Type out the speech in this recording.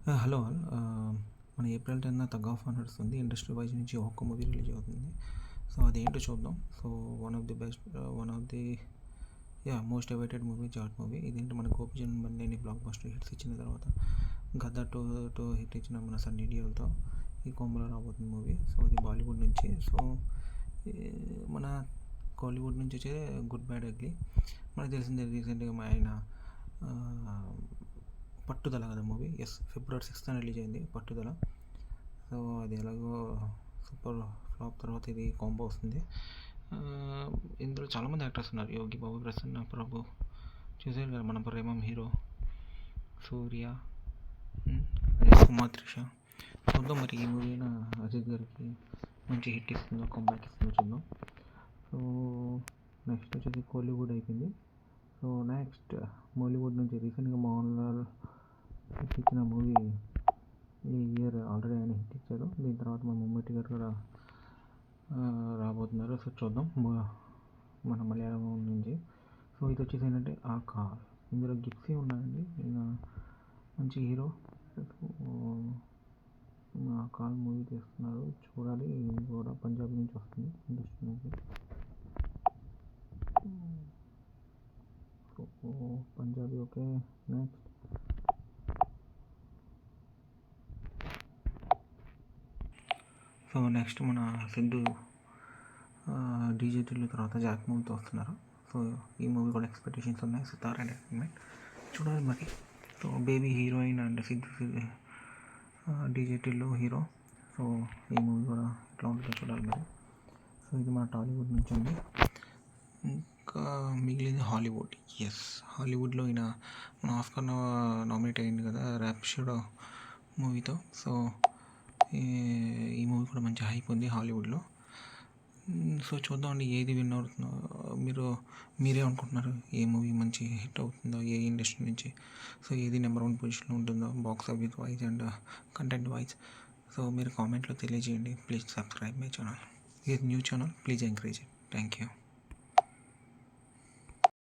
Hello all. మన April 10న tug of war నడుస్తుంది. ఇండస్ట్రీ వైజ్ నుంచి ఒక్క మూవీ రిలీజ్ అవుతుంది. సో అదేంటో చూద్దాం. So one of the best, one of the most awaited movie Jaat movie. ఇదేంటి మన Gopichand Malineni blockbuster hits ఇచ్చిన తర్వాత గద్దర్ టూ హిట్ ఇచ్చిన మన సన్నీ డియోల్తో ఈ కాంబోలో రాబోతుంది మూవీ. సో ఇది బాలీవుడ్ నుంచి. సో మన కాలీవుడ్ నుంచి వచ్చే గుడ్ బ్యాడ్ అగ్లీ. మనకు తెలిసిందే రీసెంట్గా ఆయన పట్టుదల కదా మూవీ. ఫిబ్రవరి 6th రిలీజ్ అయింది పట్టుదల. సో అది ఎలాగో సూపర్ ఫ్లాప్ తర్వాత ఇది కాంబో వస్తుంది. ఇందులో చాలామంది యాక్టర్స్ ఉన్నారు. యోగి బాబు, ప్రసన్న ప్రభు, చూసారు కదా మన ప్రేమం హీరో, సూర్య, కుమార్, త్రిష. చూద్దాం మరి ఈ మూవీ అజిత్ గారికి మంచి హిట్ ఇస్తుందో కాంబ్యాక్ ఇస్తుందో చూద్దాం. సో నెక్స్ట్ వచ్చేసి కోలీవుడ్ అయిపోయింది. సో నెక్స్ట్ బాలీవుడ్ నుంచి రీసెంట్గా మోహన్ లాల్ హిట్ ఇచ్చిన మూవీ ఈ ఇయర్ ఆల్రెడీ ఆయన హిట్ ఇచ్చారు. దీని తర్వాత మన మమ్ముట్టి గారు కూడా రాబోతున్నారు. సో చూద్దాం మన మలయాళం నుంచి. సో ఇది వచ్చేసి ఏంటంటే ఆ కాల్. ఇందులో గిప్సీ ఉన్నాయండి. ఈయన మంచి హీరో. ఆ కాల్ మూవీ తీస్తున్నారు, చూడాలి. ఇది కూడా పంజాబ్ నుంచి వస్తుంది ఇండస్ట్రీ నుంచి. So Punjabi okay. Next so next మన సిద్ధు డీజేటీల తర్వాత జాక్ మూవీతో వస్తున్నారు. సో ఈ మూవీ కూడా ఎక్స్పెక్టేషన్స్ ఉన్నాయి. సితార్ ఎంటర్టైన్మెంట్ చూడాలి మరి. So baby heroine and Siddhu డీజేటీలో హీరో. సో ఈ మూవీ కూడా ఎట్లా ఉంటుందో చూడాలి మరి. సో ఇది మన టాలీవుడ్ నుంచి ఉంది. ఇంకా మిగిలింది హాలీవుడ్. హాలీవుడ్లో ఈయన మన ఆస్కార్ నామినేట్ అయింది కదా ర్యాప్షడో మూవీతో. సో ఈ మూవీ కూడా మంచి హైప్ ఉంది హాలీవుడ్లో. సో చూద్దామండి ఏది విన్ అవుతుందో. మీరే అనుకుంటున్నారు ఏ మూవీ మంచి హిట్ అవుతుందో ఏ ఇండస్ట్రీ నుంచి. సో ఏది నెంబర్ 1 పొజిషన్లో ఉంటుందో box office wise and content wise. So మీరు కామెంట్లో తెలియజేయండి. Please subscribe my channel. ఇది new channel, please encourage it. Thank you.